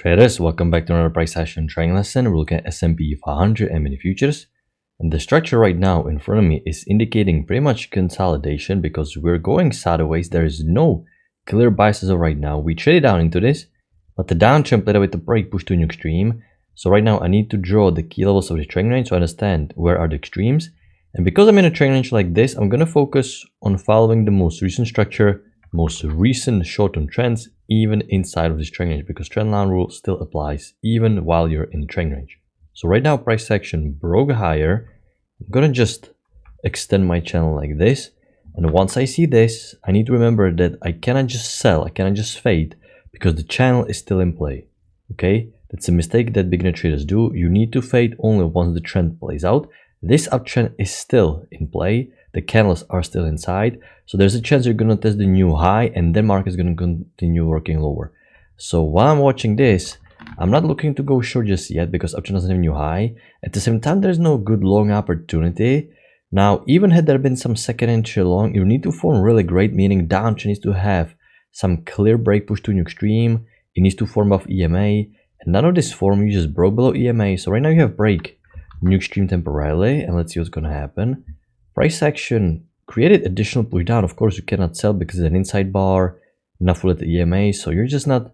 Traders, welcome back to another price action trading lesson. We're looking at S&P 500 and mini futures. And the structure right now in front of me is indicating pretty much consolidation because we're going sideways. There is no clear bias as of right now. We traded down into this, but the downtrend played out with the break push to a new extreme. So right now I need to draw the key levels of the trading range to understand where are the extremes. And because I'm in a trading range like this, I'm going to focus on following the most recent structure, most recent short-term trends, even inside of this trend range, because trend line rule still applies even while you're in trend range. So right now price action broke higher. I'm gonna just extend my channel like this, and once I see this, I need to remember that I cannot just sell, I cannot just fade, because the channel is still in play. Okay, that's a mistake that beginner traders do. You need to fade only once the trend plays out. This uptrend is still in play, the candles are still inside, so there's a chance you're going to test the new high and then market is going to continue working lower. So while I'm watching this, I'm not looking to go short just yet because uptrend doesn't have a new high. At the same time, there's no good long opportunity. Now, even had there been some second entry long, you need to form really great, meaning downtrend needs to have some clear break push to a new extreme. It needs to form off EMA, and none of this form, you just broke below EMA. So right now you have break new extreme temporarily, and let's see what's going to happen. Price action created additional push down. Of course, you cannot sell because it's an inside bar, enough with the EMA, so you're just not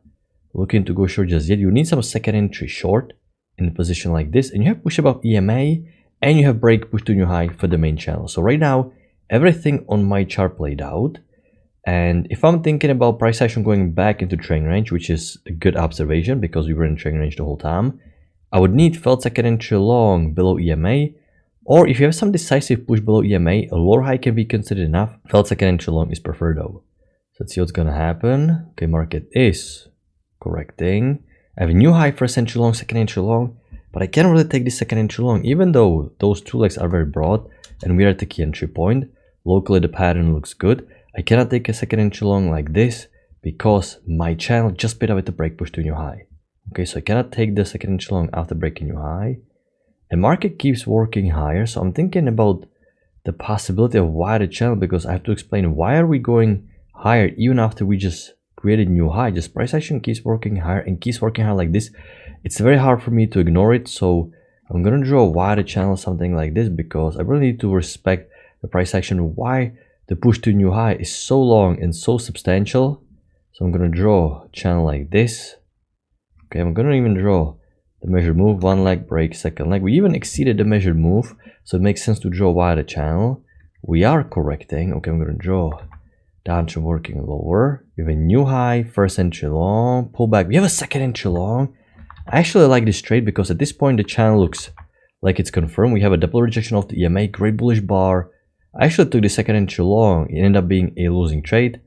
looking to go short just yet. You need some second entry short in a position like this, and you have push above EMA, and you have break push to new high for the main channel. So right now, everything on my chart played out. And if I'm thinking about price action going back into trend range, which is a good observation because we were in trend range the whole time, I would need felt second entry long below EMA, or if you have some decisive push below EMA, a lower high can be considered enough. Felt second entry long is preferred though. So let's see what's gonna happen. Okay, market is correcting. I have a new high first entry long, second entry long, but I can't really take this second entry long, even though those two legs are very broad and we are at the key entry point. Locally the pattern looks good. I cannot take a second entry long like this because my channel just paid out with the break push to a new high. Okay, so I cannot take the second entry long after breaking new high. And market keeps working higher, so I'm thinking about the possibility of wider channel because I have to explain why are we going higher even after we just created new high. Just price action keeps working higher and keeps working higher like this. It's very hard for me to ignore it, so I'm gonna draw a wider channel, something like this, because I really need to respect the price action, why the push to new high is so long and so substantial. So I'm gonna draw a channel like this. Okay, I'm gonna even draw the measured move, one leg break, second leg. We even exceeded the measured move, so it makes sense to draw wider channel. We are correcting. Okay, I'm gonna draw downtrend working lower. We have a new high, first entry long, pull back. We have a second entry long. I actually like this trade because at this point the channel looks like it's confirmed. We have a double rejection of the EMA, great bullish bar. I actually took the second entry long. It ended up being a losing trade,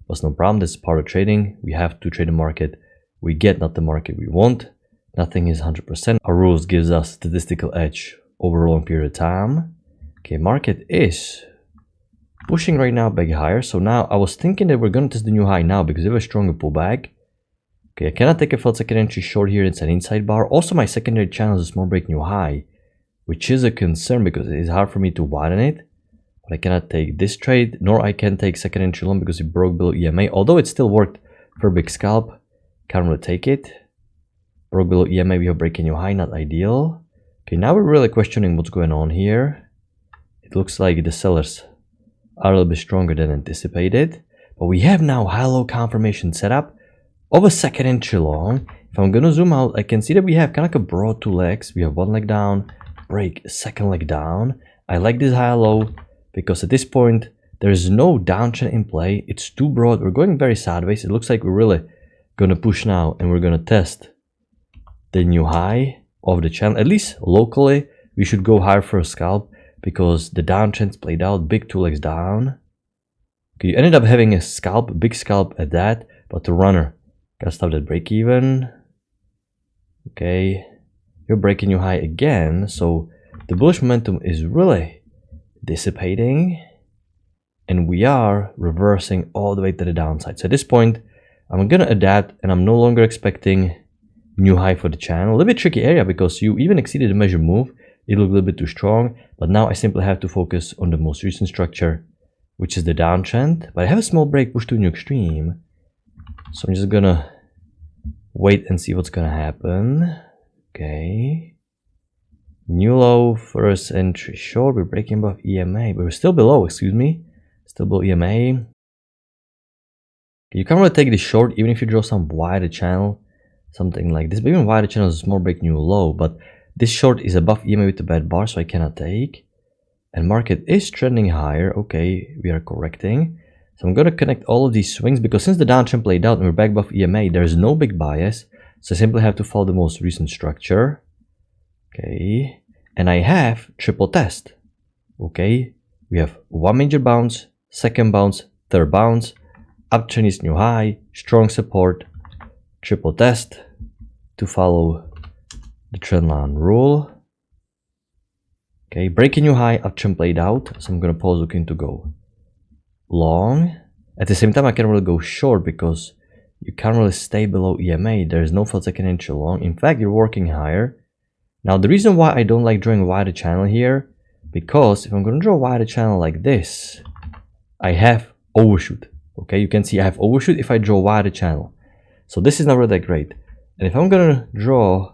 but no problem. That's part of trading. We have to trade the market we get, not the market we want. Nothing is 100%. Our rules gives us statistical edge over a long period of time. Okay, market is pushing right now back higher. So now I was thinking that we're going to test the new high now because we have a stronger pullback. Okay, I cannot take a felt second entry short here. It's an inside bar. Also, my secondary channel is a small break new high, which is a concern because it is hard for me to widen it. But I cannot take this trade, nor I can take second entry long because it broke below EMA. Although it still worked for a big scalp, can't really take it. Broke below EMA, we are breaking new high, not ideal. Okay, now we're really questioning what's going on here. It looks like the sellers are a little bit stronger than anticipated. But we have now high-low confirmation setup of a second entry long. If I'm gonna zoom out, I can see that we have kind of like a broad two legs. We have one leg down, break, second leg down. I like this high-low because at this point, there is no downtrend in play. It's too broad. We're going very sideways. It looks like we're really gonna push now and we're gonna test the new high of the channel. At least locally, we should go higher for a scalp because the downtrends played out, big two legs down. Okay, you ended up having a scalp, a big scalp at that, but the runner got stopped at break even. Okay, you're breaking new high again, so the bullish momentum is really dissipating and we are reversing all the way to the downside. So at this point, I'm gonna adapt and I'm no longer expecting new high for the channel. A little bit tricky area because you even exceeded the measured move. It looked a little bit too strong, but now I simply have to focus on the most recent structure, which is the downtrend. But I have a small break push to a new extreme, so I'm just gonna wait and see what's gonna happen. Okay. New low, first entry short. We're breaking above EMA, but we're still below, excuse me. Still below EMA. You can't really take this short even if you draw some wider channel, something like this. But even wider channel is a small break new low, but this short is above EMA with the bad bar, so I cannot take. And market is trending higher. Okay, we are correcting. So I'm going to connect all of these swings because since the downtrend played out and we're back above EMA, there's no big bias. So I simply have to follow the most recent structure. Okay, and I have triple test. Okay, we have one major bounce, second bounce, third bounce, uptrend is new high, strong support, triple test to follow the trendline rule. Okay, breaking new high, uptrend played out, so I'm gonna pause looking to go long. At the same time, I can't really go short because you can't really stay below EMA. There's no full second entry long. In fact, you're working higher. Now, the reason why I don't like drawing a wider channel here, because if I'm gonna draw a wider channel like this, I have overshoot. Okay, you can see I have overshoot if I draw a wider channel. So this is not really that great. And if I'm gonna draw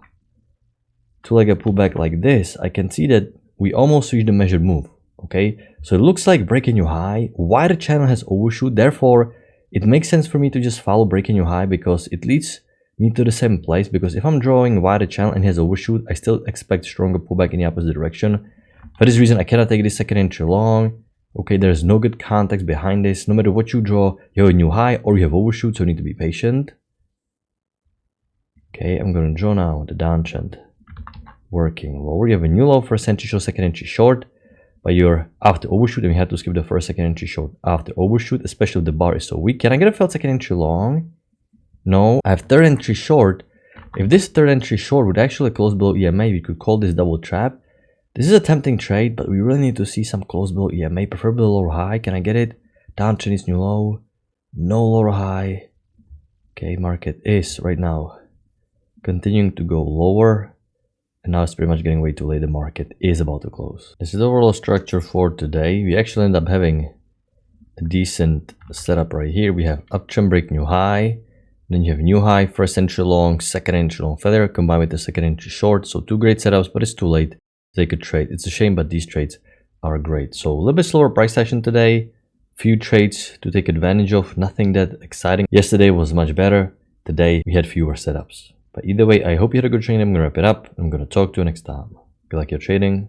two-legged pullback like this, I can see that we almost reached the measured move. Okay, so it looks like breaking new high, wider channel has overshoot, therefore it makes sense for me to just follow breaking new high because it leads me to the same place. Because if I'm drawing a wider channel and it has overshoot, I still expect stronger pullback in the opposite direction. For this reason, I cannot take this second entry long. Okay, there's no good context behind this. No matter what you draw, you have a new high or you have overshoot, so you need to be patient. Okay, I'm gonna draw now the downtrend. Working lower, you have a new low, first entry short, second entry short, but you're after overshoot and we had to skip the first, second entry short after overshoot, especially if the bar is so weak. Can I get a failed second entry long? No, I have third entry short. If this third entry short would actually close below EMA, we could call this double trap. This is a tempting trade, but we really need to see some close below EMA, preferably lower high. Can I get it? Downtrend is new low, no lower high. Okay, market is right now continuing to go lower. And now it's pretty much getting way too late. The market is about to close. This is the overall structure for today. We actually end up having a decent setup right here. We have uptrend break new high. Then you have new high, first entry long, second entry long failure combined with the second entry short. So two great setups, but it's too late to take a trade. It's a shame, but these trades are great. So a little bit slower price session today. Few trades to take advantage of. Nothing that exciting. Yesterday was much better. Today we had fewer setups. But either way, I hope you had a good trading. I'm going to wrap it up. I'm going to talk to you next time. Good luck your trading.